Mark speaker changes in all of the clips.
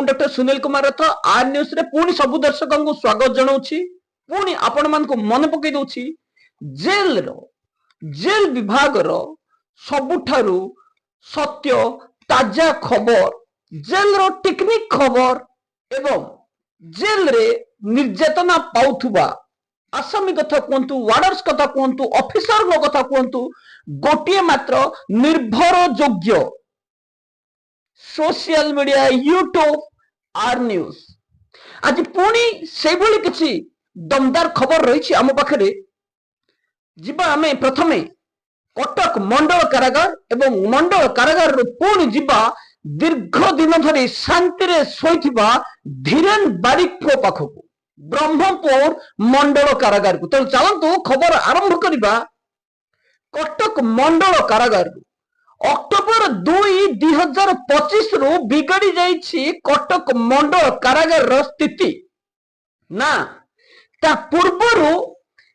Speaker 1: Doctor Sunil Kumar रथ R news रे पुणी सबु दर्शकों को स्वागत जनाऊँगी। पुणी आपण मान को मन पकई दउछि जेल विभाग रो सबुठारु सत्य ताजा खबर, जेल रो टेक्निक खबर एवं जेल रे निर्यातना पाउथुबा आसामी कथा कहतु, वार्डर्स कथा कहतु, ऑफिसर कथा कहतु, गोटे मात्र निर्भर योग्य social media YouTube R news. आज पुणी से भली किछि दमदार खबर रही आम पाखरे। जिबा आमे प्रथमे कटक मंडल कारागार एवं मंडल कारागार पुणी जिबा दीर्घ दिन धरी शांति रे सोइथिबा धीरेन बारिक पाखकु ब्रह्मपुर मंडल कारागार को। तो चलतु खबर आरंभ करिबा। कटक मंडल कारागार अक्टोबर 2, 2025 रु बिगड़ी जाइछि कटक मंडल कारागार स्थिति ना ता पूर्वरु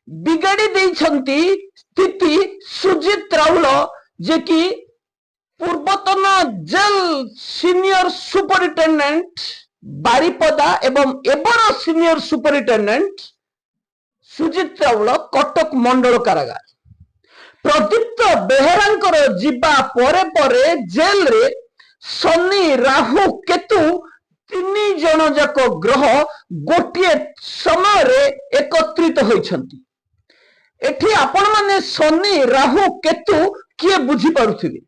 Speaker 1: बिगाड़ी देइछंती स्थिति सुजित राउल जे कि पूर्वतन जेल सीनियर सुपरिटेंडेंट बारिपदा एवं एबर सीनियर सुपरिटेंडेंट सुजित राउल कटक मंडल कारागार। प्रदीप्त बेहेरांकर जीवा परे परे जेल रे शनि राहु केतु 3 जन जाक ग्रह गोटे समय रे एकत्रित होइछंती। एठी आपण माने शनि राहु केतु किए बुझी पारुथिबे।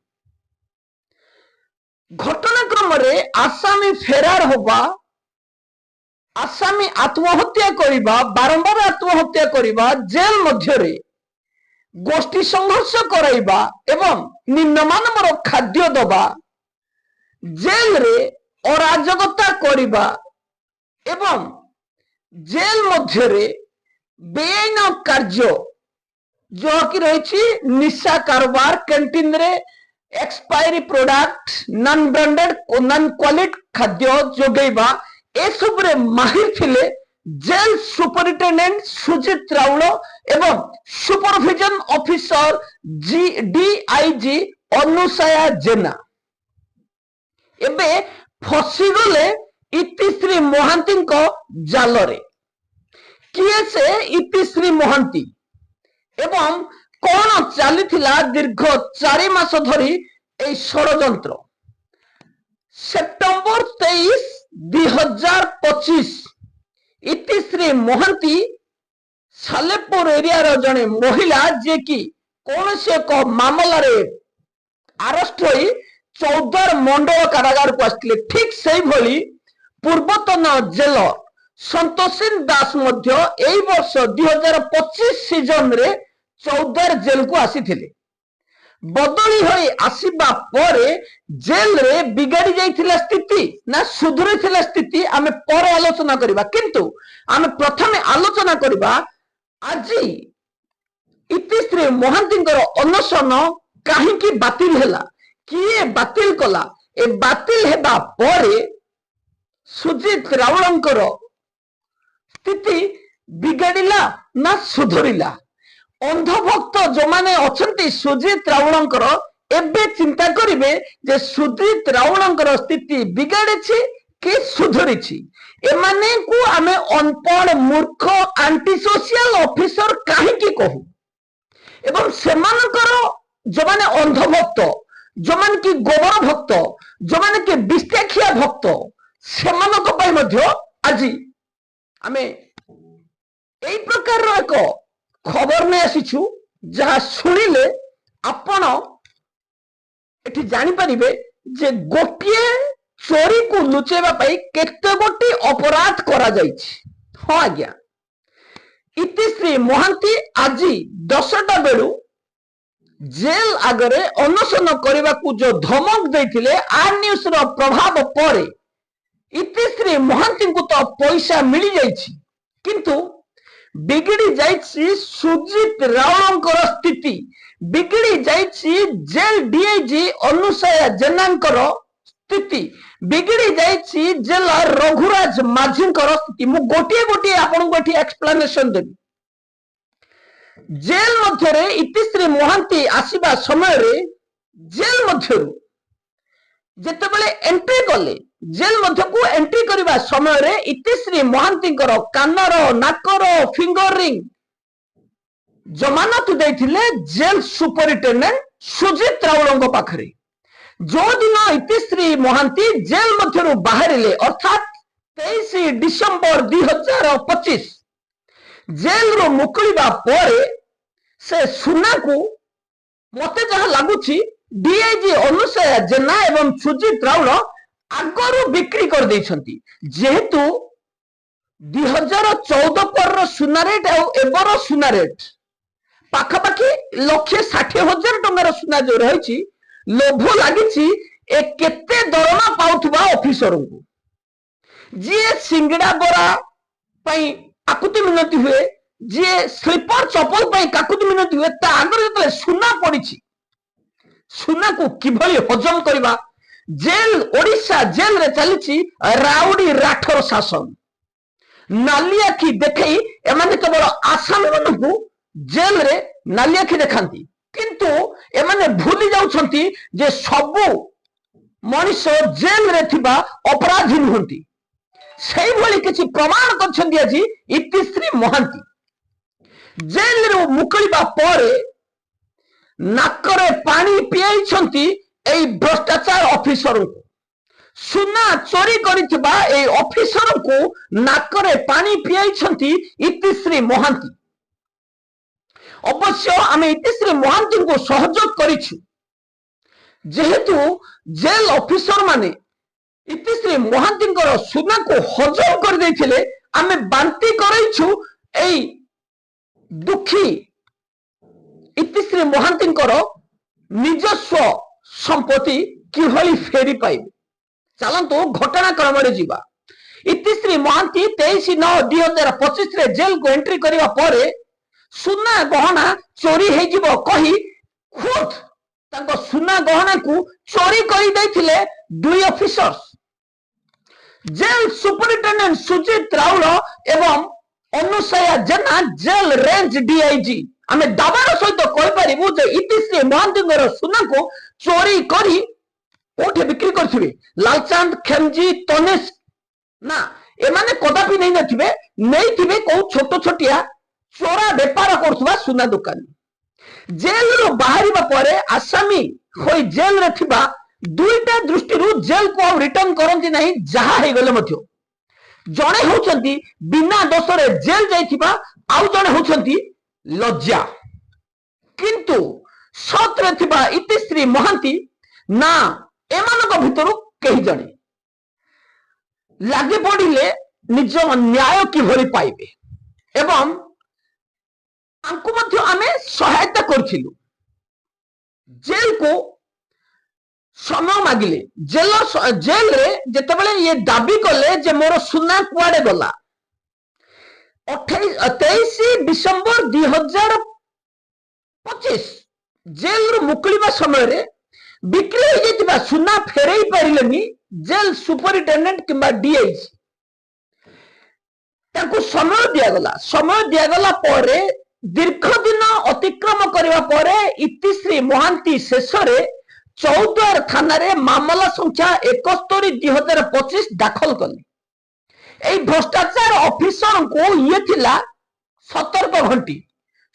Speaker 1: घटनाक्रम रे आसामी फेरार होबा, आसामी आत्महत्या करिबा, बारंबार आत्महत्या करिबा, जेल मध्य रे गोष्ठी संघर्ष कराइबा एवं निम्नमानवर खाद्य दबा, जेल रे अराजकता करिबा एवं जेल मध्य रे बेआईन कार्य जो कि रही निशा कारोबार, कैंटीन रे expiry product, non branded non quality खाद्य जोगेबा ए सब रे माहिर थिले जेल सुपरिटेंडेंट सुजित राउल एवं सुपरविजन ऑफिसर डीआईजी अनुसया जेना। एबे फसीगले इतिश्री महांती जाल रे। किए से इतिश्री महांती एवं कौन चलीथिला दीर्घ 4 मास धरी ए षड़यंत्र। सेप्टेम्बर 23, 2025 इतिश्री महांती सालेपुर एरिया जड़े महिला जे कि कौन से एक मामला रे अरेस्ट होई चौदार मंडल कारागार को आसले। ठीक से भली पूर्वतन जेलर संतोषिन दास मध्य एई वर्ष 2025 सीजन रे चौदार जेल को आसीथिले। बदली होई आसीबा परे जेल रे बिगाड़ी जाइथिला स्थिति ना सुधुरिथिला स्थिति आमे परे आलोचना करिबा, किंतु आमे प्रथमे आलोचना करिबा आजी इतिश्री महांतींकर अनशन काहींकी बातिल हैला, किए बातिल कला, ए बातिल हेबा परे सुजित राउलंकर स्थिति बिगाड़िला ना सुधुरिला। अंधभक्त जो माने अछंती सुजित राउलंकर एबे चिंता करिवे जे सुजित राउलंकर स्थिति बिगाड़िछि कि सुधुरिछि। एमाने को आमे अनपढ़ मूर्ख एंटी सोशल ऑफिसर काहींकी कहू एवं सेमानकर जो माने अंधभक्त, जो माने कि गोबर भक्त, जो माने कि विस्ताखिया भक्त सेमानक पय मध्य आजी आमे एई प्रकार रो एक खबर में आसीछु जहा सुनिले आपण एठी जानि परिबे जे गोटिए चोरी को लुचेबा पई केते गोटी अपराध करा जाइछि। हां आज्ञा इतिश्री महांती आजी 10टा बेलू जेल आगरे अनशन करने को जो धमक देथिले आर न्यूज रो प्रभाव परे इतिश्री महांती को तो पैसा मिली जाइछि, किंतु बिगड़ी जाइछि सुजित राउलंकर स्थिति, बिगड़ी जाइछि जेल डीआईजी अनुसया जेनांकर स्थिति, बिगड़ी जाइछि जेल रघुराज माझींकर स्थिति। मु गोटे गोटे आपन को एठी एक्सप्लेनेशन देबी। जेल मध्य रे इतिश्री महांती आसीबा समय रे जेल मध्यरु जेतेबेले एंट्री कले जेल मध्यकू एंट्री करबा समय रे इतिश्री महांतीकर कानर नाकर फिंगरिंग जमानत देथिले जेल सुपरिटेंडेंट सुजित राउलंग पाखरे। जो दिन इतिश्री महांती जेल मध्यरु बाहरिले अर्थात 23 डिसेंबर 2025 जेल रो मुकुलिबा परे से सुना को मते जहां लागुची डीआईजी अनुसया जेना एवं सुजित राउल आगरू बिक्री कर देछंती। जेहेतु 2014 पर सुना रेट और एबर सुना रेट पाखापाखि 1,60,000 टंकार सुना जो रही लोभ लगी ए केते दरमा पाउथबा ऑफिसर को जी सिंगड़ा बोरा पई आकुति मिनती हुए जी स्लीपर चपल पई काकुति मिनती हुए ता आगर जतले सुना पड़ी सुना को किभली हजम करबा जेल ओडिशा जेल रे चलीची राउडी राठर शासन नालिया की देखई एमाने केवल आसामी मानकू जेल रे नालिया की देखांती किंतु एमाने भूली जाउछंती जे सबु मनुष्य जेल रे थिबा अपराधी नुहंती। सेही भली किछि प्रमाण करछंती आजि इतिश्री महांती जेल रे मुकुलिबा परे नाकरे पानी पियाइछंती एई भ्रष्टाचार ऑफिसर को सुना चोरी करिथिबा एई ऑफिसर को नाकरे पानी पियाइछंती इतिश्री महांती। अवश्य आमे इतिश्री महांती को सहयोग करिछु जेहेतु जेल ऑफिसर माने इतिश्री महांती सुना को हजम कर देथिले आमे बांती करैछु एई दुखी इतिश्री महांती निजस्व संपत्ति किभली फेरी पाइबे। चलंतु घटनाक्रम जीवा। इतिश्री महांती 23/9/2025 रे जेल को एंट्री करिवा परे सुना गहना चोरी हे जिवो कही खुद तांको सुना गहना को चोरी करी दैथिले दुई ऑफिसर्स जेल सुपरिटेंडेंट सुजित राउल एवं अनुसया जेना जेल रेंज डीआईजी आमे दाबार सहित कहि परिबु जे इतिश्री महांती सुना को चोरी करी कोठे बिक्री करथिबे लालचांद खेमजी तनिष्क ना एमाने कदापि नहीं नथिबे नैथिबे को छोट छोटिया चोरा व्यापार करथुबा सुना दुकान जेल रो बाहरिबा परे आसामी होई जेल रे थिबा दुईटा दृष्टि रु जेल को रिटर्न करंती नहीं जहा हे गले मध्य जणे होचंती बिना दोष रे जेल जाइथिबा आउ जणे होचंती लज्जा किंतु सतरे थिबा इतिश्री महांती ना एमानक भितरु कहि जणे लागे पड़िले निज न्याय किभली पाइबे एवं आंकु मध्य आमे सहायता करथिलु जेल को समय मागिले जेल रे जेतेबेले ये दाबी कले जे मोर सुना कुआडे गला 23 डिसेंबर 2025 जेल रो मुकुलिबा समय रे बिक्री हो जाइतिबा सुना फेरई पारिलेनी जेल सुपरिटेंडेंट किंबा डीआईजी ताको समय दिया गला परे दीर्घ दिन अतिक्रम करबा परे इतिश्री महांती शेष रे चौद्वार थाना रे मामला संख्या 71/2025 दाखल कले। एई भ्रष्टाचार ऑफिसर को ये थिला सतर्क घंटी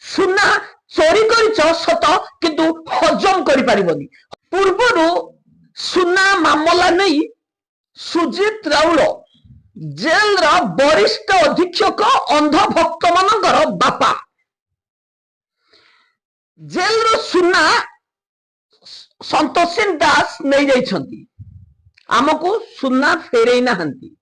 Speaker 1: सुना चोरी करिछ सत किंतु हजम करि परिबनी। पूर्वरु सुना मामला नहीं सुजित राउल जेल रा वरिष्ठ अधीक्षक अंध भक्त मानकर बापा जेल रो सुना संतोष दास नहीं जाइछंती आमको सुना फेरई नाहंती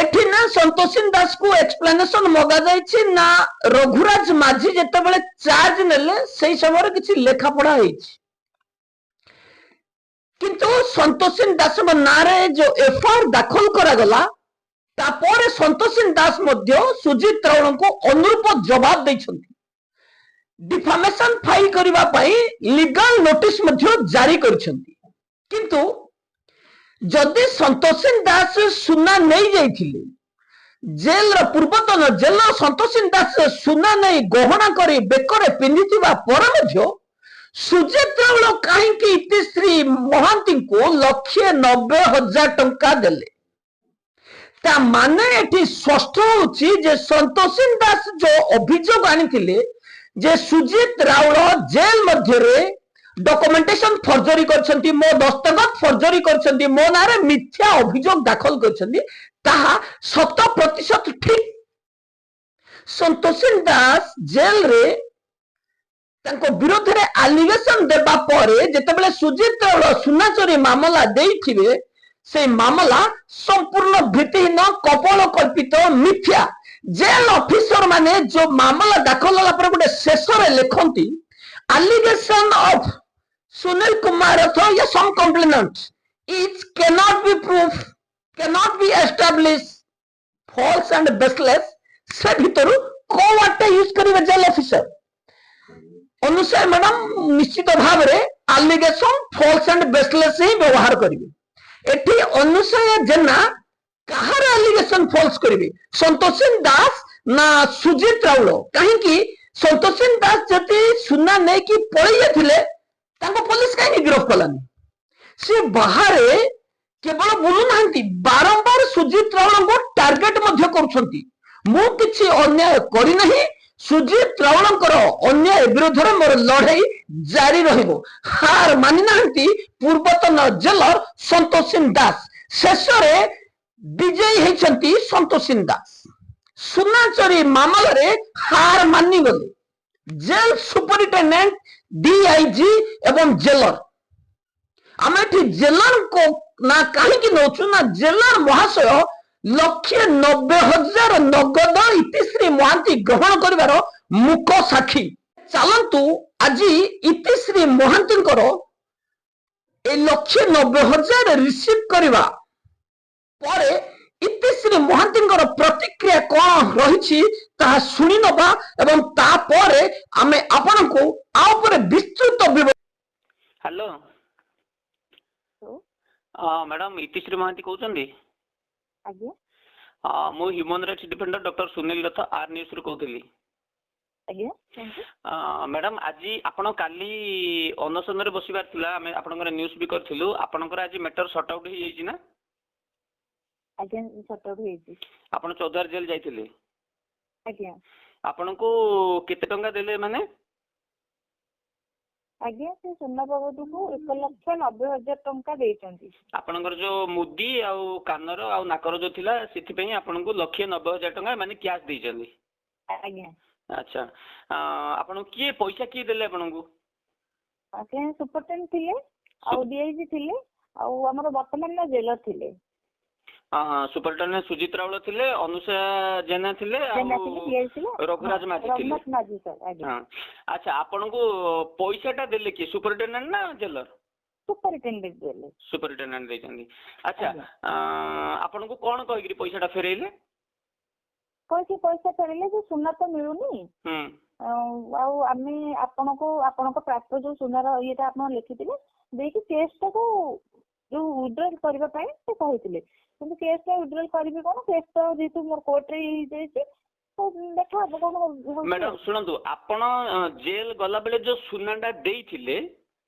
Speaker 1: एठी ना संतोष दास को एक्सप्लेनेशन मगा जाइछि ना रघुराज माझी जेतेबेले चार्ज नेले सेही समय किछि लेखा पढ़ा हेछि किंतु संतोष दास नारे जो एफआईआर दाखल करा गला तापर संतोष दास मध्य सुजित राउल को अनुरूप जवाब दैछंती डिफामेशन फाइल करिबा पई लीगल नोटिस मध्य जारी करछंती किंतु जदि संतोष दास सुना नहीं जाइथिले जेल रो पूर्वतन जेल संतोष दास सुना नहीं गहना करी बेकरे पिंधिथिबा पर मध्य ସୁଜିତ ରାଉଳ କାହିଁକି ଇତିଶ୍ରୀ ମହାନ୍ତିଙ୍କୁ 1,90,000 ଟଙ୍କା ଦେଲେ? ତା ମାନେ ଏଠି ସ୍ପଷ୍ଟ ହଉଛି ଯେ ସନ୍ତୋଷିନ ଦାସ ଯୋଉ ଅଭିଯୋଗ ଆଣିଥିଲେ ଯେ ସୁଜିତ ରାଉଳ ଜେଲ ମଧ୍ୟରେ ଡକୁମେଣ୍ଟେସନ ଫର୍ଜରୀ କରିଛନ୍ତି, ମୋ ଦସ୍ତଖତ ଫର୍ଜରୀ କରିଛନ୍ତି, ମୋ ନାଁରେ ମିଥ୍ୟା ଅଭିଯୋଗ ଦାଖଲ କରିଛନ୍ତି, ତାହା 100% ଠିକ। ସନ୍ତୋଷିନ ଦାସ ଜେଲରେ ତାଙ୍କ ବିରୋଧରେ ଆଲିଗେସନ ଦେବା ପରେ ଯେତେବେଳେ ସୁଜିତ ରାଉଳ ସୁନା ଚୋରି ମାମଲା ଦେଇଥିବେ, সেই মামলা সম্পূর্ণ ভিত্তিহীন, কপল কল্পিত, মিথ্যা। জেল অফিসর মানে যে মামলা দাখল হলা পরে গোটে শেষরে লেখନ୍ତି allegation of Sunil Kumar or some complainant it cannot be proof, cannot be established, false and baseless। से ভিতরু কোয়াটা ইউজ করিবে জেল অফিসর অনুসারে ম্যাডাম নিশ্চিত ভাবে allegation false and baseless ହିଁ ବ୍ୟବହାର କରିবে। এটি অনুসূয়া জেনা কাহার আলিগেশন ফলস করিবে, সন্তোষিন দাস না সুজিত রাউল? কাহিଁକି সন্তোষিন দাস যদি সুନା নেকি পড়ে যাইଥିଲେ তাଙ୍କ পুলিশ কাহিଁକି গিরফ কলানি? সে বাহারে কেবল বুলু নাহাନ୍ତି, বারম্বার সুজিত রাউলଙ୍କୁ টার্গেট ମଧ୍ୟ କରୁଛନ୍ତି। ମୁଁ କିଛି ଅନ୍ୟାୟ କରି ନାହିଁ, ସୁଜିତ ରାଉଳଙ୍କର ଅନ୍ୟାୟ ବିରୋଧରେ ମୋର ଲଢେଇ ଜାରି ରହିବ। ହାର ମାନି ନାହାନ୍ତି ପୂର୍ବତନ ଜେଲର ସନ୍ତୋଷିନ ଦାସ। ଶେଷରେ ବିଜୟୀ ହେଇଛନ୍ତି ସନ୍ତୋଷିନ ଦାସ। ସୁନା ଚୋରି ମାମଲାରେ ହାର ମାନିଗଲେ ଜେଲ ସୁପରିଟେଣ୍ଡେଣ୍ଟ, ଡିଆଇଜି ଏବଂ ଜେଲର। ଆମେ ଏଠି ଜେଲରଙ୍କୁ ନା କାହିଁକି ନଉଛୁ ନା ଜେଲର ମହାଶୟ 1,90,000 ନଗଦ ଇତିଶ୍ରୀ ମହାନ୍ତି ଗ୍ରହଣ କରିବାର ମୁକ ସାକ୍ଷୀ। ଚାଲନ୍ତୁ ଆଜି ଇତିଶ୍ରୀ ମହାନ୍ତିଙ୍କର ଏ 1,90,000 ରିସିଭ କରିବା ପରେ ଇତିଶ୍ରୀ ମହାନ୍ତିଙ୍କର ପ୍ରତିକ୍ରିୟା କଣ ରହିଛି ତାହା ଶୁଣି ନେବା ଏବଂ ତାପରେ ଆମେ ଆପଣଙ୍କୁ ଆ ଉପରେ ବିସ୍ତୃତ ବିବରଣୀ।
Speaker 2: ହ୍ୟାଲୋ, ମ୍ୟାଡ଼ାମ ଇତିଶ୍ରୀ ମହାନ୍ତି କହୁଛନ୍ତି?
Speaker 3: ଆଜ୍ଞା,
Speaker 2: ମୁଁ human rights defender doctor Sunil ରଥ ଆର୍ ନ୍ୟୁଜରୁ କହୁଥିଲି।
Speaker 3: ଆଜ୍ଞା
Speaker 2: ମ୍ୟାଡ଼ାମ ଆଜି ଆପଣ କାଲି ଅନଶନରେ ବସିବାର ଥିଲା, ଆମେ ଆପଣଙ୍କର ନ୍ୟୁଜ ବି କରିଥିଲୁ। ଆପଣଙ୍କର ଆଜି ମ୍ୟାଟର ସର୍ଟ ଆଉଟ୍ ହେଇଯାଇଛି ନା?
Speaker 3: ଆଜ୍ଞା, ସର୍ଟ ଆଉଟ୍ ହେଇଛି।
Speaker 2: ଆପଣ ଚୌଦ୍ୱାର ଜେଲ ଯାଇଥିଲେ?
Speaker 3: ଆଜ୍ଞା।
Speaker 2: ଆପଣଙ୍କୁ କେତେ ଟଙ୍କା ଦେଲେ ମାନେ?
Speaker 3: ଆଜ୍ଞା, ସେ ସୁନା ବାବଦକୁ 1,90,000 ଟଙ୍କା ଦେଇଛନ୍ତି।
Speaker 2: ଆପଣଙ୍କର ଯୋଉ ମୁଦି ଆଉ କାନର ଆଉ ନାକର ଯୋଉ ଥିଲା ସେଥିପାଇଁ ଆପଣଙ୍କୁ 1,90,000 ଟଙ୍କା ମାନେ କ୍ୟାସ୍ ଦେଇଛନ୍ତି?
Speaker 3: ଆଜ୍ଞା।
Speaker 2: ଆଚ୍ଛା, ଆପଣଙ୍କୁ କିଏ ପଇସା କିଏ ଦେଲେ ଆପଣଙ୍କୁ?
Speaker 3: ଆଜ୍ଞା, ସୁପରଟେଣ୍ଡେଣ୍ଟ ଥିଲେ, ଆଉ ଡିଆଇଜି ଥିଲେ, ଆଉ ଆମର ବର୍ତ୍ତମାନ ଜେଲର ଥିଲେ।
Speaker 2: ସୁପରଟେଣ୍ଡେଣ୍ଟ ସୁଜିତ ରାଉଳ ଥିଲେ, ଅନୁସୂୟା ଜେନା ଥିଲେ, ରଘୁରାଜ ମାଝୀ ଥିଲେ। ଆଚ୍ଛା, ଆପଣଙ୍କୁ ପଇସାଟା ଦେଲେ କିଏ, ସୁପରଟେଣ୍ଡେଣ୍ଟ ନା ଜେଲର?
Speaker 3: ସୁପରଟେଣ୍ଡେଣ୍ଟ ଦେଲେ।
Speaker 2: ସୁପରଟେଣ୍ଡେଣ୍ଟ ଦେଇଛନ୍ତି। ଆଚ୍ଛା, ଆପଣଙ୍କୁ କଣ କହିକିରି ପଇସାଟା ଫେରେଇଲେ?
Speaker 3: କହିକି ପଇସା ଫେରେଇଲେ ଯେ ସୁନା ତ ମିଳୁନି, ଆଉ ଆମେ ଆପଣଙ୍କ ପ୍ରାପ୍ତ ଯୋଉ ସୁନାର ଇଏଟା ଆପଣ ଲେଖିଥିଲେ ଦେଇକି କେସଟାକୁ ଯୋଉ ୱିଡ୍ରଲ୍ କରିବା ପାଇଁ ସେ କହିଥିଲେ, କିନ୍ତୁ କେସଟା ୱିଡ୍ରଲ୍ କରିବି କଣ, କେସ ତ ଯେହେତୁ ମୋର କୋର୍ଟରେ ହେଇଯାଇଛି ଦେଖା ହବ କଣ।
Speaker 2: ମ୍ୟାଡାମ ଶୁଣନ୍ତୁ, ଆପଣ ଜେଲ ଗଲାବେଳେ ଯୋଉ ସୁନାଟା ଦେଇଥିଲେ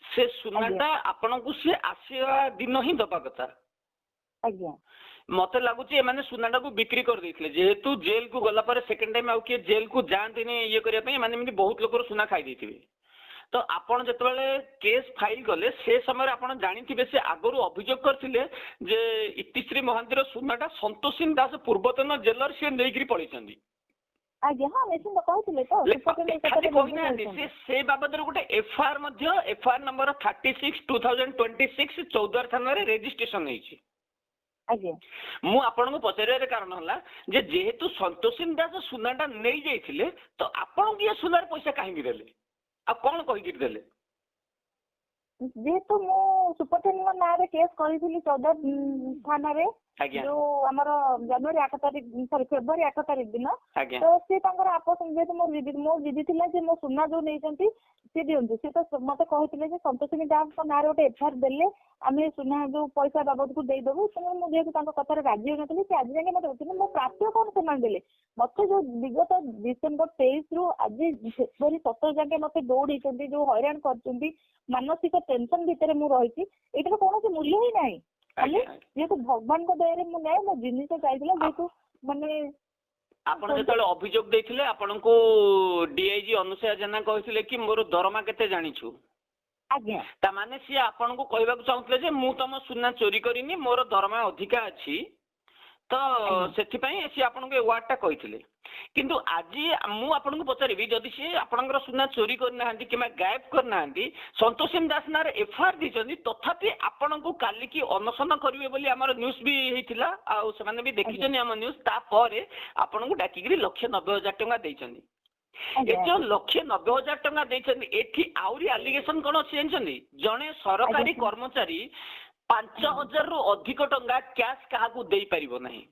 Speaker 2: ସେ ସୁନାଟା ଆପଣଙ୍କୁ ସେ ଆସିବା ଦିନ ହିଁ ଦବା କଥା।
Speaker 3: ଆଜ୍ଞା।
Speaker 2: ମତେ ଲାଗୁଛି ଏମାନେ ସୁନାଟାକୁ ବିକ୍ରି କରିଦେଇଥିଲେ, ଯେହେତୁ ଜେଲକୁ ଗଲା ପରେ ସେକେଣ୍ଡ ଟାଇମ ଆଉ କିଏ ଜେଲକୁ ଯାଆନ୍ତିନି ଇଏ କରିବା ପାଇଁ, ଏମାନେ ଏମିତି ବହୁତ ଲୋକର ସୁନା ଖାଇ ଦେଇଥିବେ। ତ ଆପଣ ଯେତେବେଳେ କେସ୍ ଫାଇଲ କଲେ ସେ ସମୟରେ ଆପଣ ଜାଣିଥିବେ ସେ ଆଗରୁ ଅଭିଯୋଗ କରିଥିଲେ ଯେ ଇତିଶ୍ରୀ ମହାନ୍ତିର ସୁନାଟା ସନ୍ତୋଷିନ ଦାସ ପୂର୍ବତନ ଜେଲର ସେ ନେଇକିରି ପଳେଇଛନ୍ତି।
Speaker 3: ଆଜ୍ଞା, ହଁ ନିଶ୍ଚିନ୍ତ କହିଥିଲେ ତ।
Speaker 2: ଖାଲି କହିନାହାନ୍ତି, ସେ ବାବଦରେ ଗୋଟେ ଏଫଆଇଆର ମଧ୍ୟ ଏଫଆଇଆର ନମ୍ବର 36/2026 ଚୌଦ୍ୱାର ଥାନାରେ ରେଜିଷ୍ଟ୍ରେସନ ହେଇଛି।
Speaker 3: ଆଜ୍ଞା।
Speaker 2: ମୁଁ ଆପଣଙ୍କୁ ପଚାରିବାର କାରଣ ହେଲା ଯେ ଯେହେତୁ ସନ୍ତୋଷିନ ଦାସ ସୁନାଟା ନେଇ ଯାଇଥିଲେ ତ ଆପଣଙ୍କୁ ଏ ସୁନାର ପଇସା କାହିଁକି ଦେଲେ ଆଉ କଣ କହିକିରି ଦେଲେ?
Speaker 3: ଯେହେତୁ ମୁଁ ସୁପରଟେଣ୍ଡେଣ୍ଟଙ୍କ ନାଁରେ କେସ୍ କରିଥିଲି ଚୌଦ୍ୱାର ଥାନାରେ, ଯୋଉ ଆମର ଜାନୁଆରୀ 8 ତାରିଖ ଫେବୃଆରୀ 8 ତାରିଖ ଦିନ, ତ ସେ ତାଙ୍କର ଆପୋଷ ଯେହେତୁ ମୋ ଜିଦି ଥିଲା ଯେ ମୋ ସୁନା ଯୋଉ ନେଇଛନ୍ତି ସେ ଦିଅନ୍ତୁ। ସେ ତ ମତେ କହିଥିଲେ ଯେ ସନ୍ତୋଷିନୀ ଦାସଙ୍କ ନାଁରେ ଗୋଟେ ଏଫଆଇଆର ଦେଲେ ଆମେ ସୁନା ଯୋଉ ପଇସା ବାବଦକୁ ଦେଇଦବୁ। ତେଣୁ ମୁଁ ଯେହେତୁ ତାଙ୍କ କଥାରେ ରାଜି ହୋଇନଥିଲି, ସେ ଆଜି ଯାକେ ମତେ କିନ୍ତୁ ମୋ ପ୍ରାପ୍ୟ କଣ ସେମାନେ ଦେଲେ। ମତେ ଯୋଉ ବିଗତ ଡିସେମ୍ବର 23 ରୁ ଆଜି ଫେବୃଆରୀ 17 ଯାକେ ମତେ ଦୌଡେଇଛନ୍ତି, ଯୋଉ ହଇରାଣ କରିଛନ୍ତି, ମାନସିକ ଟେନସନ ଭିତରେ ମୁଁ ରହିଛି, ଏଇଟାର କୌଣସି ମୂଲ୍ୟ ହିଁ ନାହିଁ। ଖାଲି ଯେହେତୁ ଭଗବାନଙ୍କ ଦୟାରେ ମୁଁ ନାହିଁ, ମୋ ଜିନିଷ ଯାଇଥିଲା, ଯେହେତୁ ମାନେ
Speaker 2: ଆପଣ ଯେତେବେଳେ ଅଭିଯୋଗ ଦେଇଥିଲେ ଆପଣଙ୍କୁ DIG ଅନୁସୟା ଜେନା କହିଥିଲେ କି ମୋର ଦରମା କେତେ ଜାଣିଛୁ?
Speaker 3: ଆଜ୍ଞା।
Speaker 2: ତାମାନେ ସିଏ ଆପଣଙ୍କୁ କହିବାକୁ ଚାହୁଁଥିଲେ ଯେ ମୁଁ ତମ ସୁନା ଚୋରି କରିନି, ମୋର ଦରମା ଅଧିକା ଅଛି, ତ ସେଥିପାଇଁ ସିଏ ଆପଣଙ୍କୁ ଏ ୱାର୍ଡଟା କହିଥିଲେ। କିନ୍ତୁ ଆଜି ମୁଁ ଆପଣଙ୍କୁ ପଚାରିବି, ଯଦି ସିଏ ଆପଣଙ୍କର ସୁନା ଚୋରି କରିନାହାନ୍ତି କିମ୍ବା ଗାୟବ କରିନାହାନ୍ତି, ସନ୍ତୋଷିନୀ ଦାସ ନାଁରେ ଏଫଆଇଆର ଦେଇଛନ୍ତି, ତଥାପି ଆପଣଙ୍କୁ କାଲିକି ଅନଶନ କରିବେ ବୋଲି ଆମର ନ୍ୟୁଜ ବି ହେଇଥିଲା, ଆଉ ସେମାନେ ବି ଦେଖିଛନ୍ତି ଆମ ନ୍ୟୁଜ। ତାପରେ ଆପଣଙ୍କୁ ଡାକିକିରି 1,90,000 ଟଙ୍କା ଦେଇଛନ୍ତି। ଏ ଯୋଉ 1,90,000 ଟଙ୍କା ଦେଇଛନ୍ତି, ଏଠି ଆହୁରି ଆଲିଗେସନ କଣ ଅଛି ଜାଣିଛନ୍ତି? ଜଣେ ସରକାରୀ କର୍ମଚାରୀ 5,000 ରୁ ଅଧିକ ଟଙ୍କା କ୍ୟାଶ କାହାକୁ ଦେଇପାରିବ ନାହିଁ।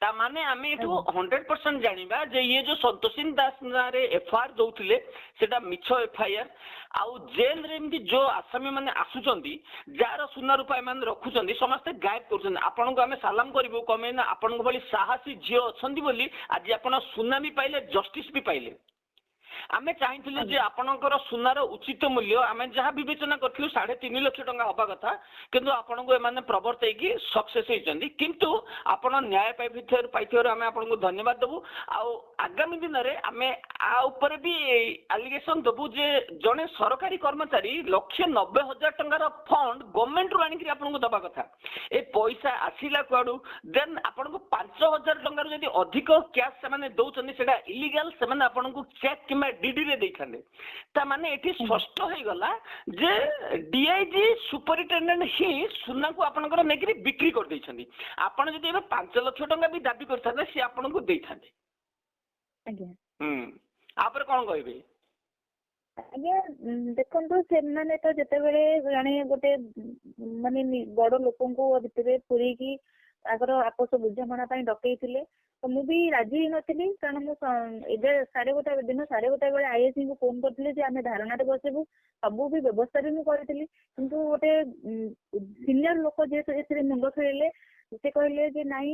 Speaker 2: ତାମାନେ ଆମେ ଏଠୁ 100% ଜାଣିବା ଯେ ଇଏ ଯୋଉ ସନ୍ତୋଷିନୀ ଦାସ ନାଁରେ ଏଫଆଇଆର ଦଉଥିଲେ ସେଟା ମିଛ ଏଫଆଇଆର। ଆଉ ଜେଲରେ ଏମିତି ଯୋଉ ଆସାମୀ ମାନେ ଆସୁଛନ୍ତି, ଯାହାର ସୁନା ରୂପା ଏମାନେ ରଖୁଛନ୍ତି, ସମସ୍ତେ ଗାୟବ କରୁଛନ୍ତି। ଆପଣଙ୍କୁ ଆମେ ସାଲାମ କରିବୁ, କମେ ନା ଆପଣଙ୍କ ଭଳି ସାହସୀ ଝିଅ ଅଛନ୍ତି ବୋଲି ଆଜି ଆପଣ ସୁନା ବି ପାଇଲେ, ଜଷ୍ଟିସ ବି ପାଇଲେ। ଆମେ ଚାହିଁଥିଲୁ ଯେ ଆପଣଙ୍କର ସୁନାର ଉଚିତ ମୂଲ୍ୟ ଆମେ ଯାହା ବିବେଚନା କରିଥିଲୁ 3.5 ଲକ୍ଷ ଟଙ୍କା ହବା କଥା, କିନ୍ତୁ ଆପଣଙ୍କୁ ଏମାନେ ପ୍ରବର୍ତ୍ତେଇକି ସକ୍ସେସ ହେଇଛନ୍ତି। କିନ୍ତୁ ଆପଣ ନ୍ୟାୟ ପାଇଥିବାରୁ ଆମେ ଆପଣଙ୍କୁ ଧନ୍ୟବାଦ ଦେବୁ। ଆଉ ଆଗାମୀ ଦିନରେ ଆମେ ଆ ଉପରେ ବି ଆଲିଗେସନ ଦେବୁ ଯେ ଜଣେ ସରକାରୀ କର୍ମଚାରୀ 1,90,000 ଟଙ୍କାର ଫଣ୍ଡ ଗଭର୍ଣ୍ଣମେଣ୍ଟରୁ ଆଣିକି ଆପଣଙ୍କୁ ଦେବା କଥା, ଏ ପଇସା ଆସିଲା କୁଆଡୁ? ଦେନ୍ ଆପଣଙ୍କୁ 5,000 ଟଙ୍କାରୁ ଯଦି ଅଧିକ କ୍ୟାଶ ସେମାନେ ଦଉଛନ୍ତି, ସେଟା ଇଲିଗାଲ। ସେମାନେ ଆପଣଙ୍କୁ ଚେକ୍ କିମ୍ବା DD ରେ ଦେଇଥାନ୍ତେ। ତାମାନେ ଏଠି ସ୍ପଷ୍ଟ ହେଇଗଲା ଯେ DIG ସୁପରିଟେଣ୍ଡେଣ୍ଟ ହିଁ ସୁନାକୁ ଆପଣଙ୍କର ନେଇକିରି ବିକ୍ରି କରିଦେଇଛନ୍ତି। ଆପଣ ଯଦି ଏବେ 5 ଲକ୍ଷ ଟଙ୍କା ବି ଦାବି କରିଥାନ୍ତେ, ସିଏ ଆପଣଙ୍କୁ ଦେଇଥାନ୍ତେ। ଆପରେ କଣ କହିବେ?
Speaker 3: ଆଜ୍ଞା ଦେଖନ୍ତୁ, ସେମାନେ ତ ଯେତେବେଳେ ଜଣେ ଗୋଟେ ମାନେ ବଡ ଲୋକଙ୍କୁ ଭିତରେ ପୁରେଇକି ତାଙ୍କର ଆପୋଷ ବୁଝାମଣା ପାଇଁ ଡକେଇଥିଲେ, ତ ମୁଁ ବି ରାଜି ହେଇନଥିଲି। କାରଣ ମୁଁ ଏବେ 1:30 ଦିନ 1:30 ବେଳେ IAC ଙ୍କୁ ଫୋନ କରିଥିଲି ଯେ ଆମେ ଧାରଣାରେ ବସିବୁ, ସବୁ ବି ବ୍ୟବସ୍ଥା ବି ମୁଁ କରିଥିଲି। କିନ୍ତୁ ଗୋଟେ ସିନିୟର ଲୋକ ଯେହେତୁ ଏଥିରେ ମୁଣ୍ଡ ଖେଳିଲେ, ସେ କହିଲେ ଯେ ନାଇଁ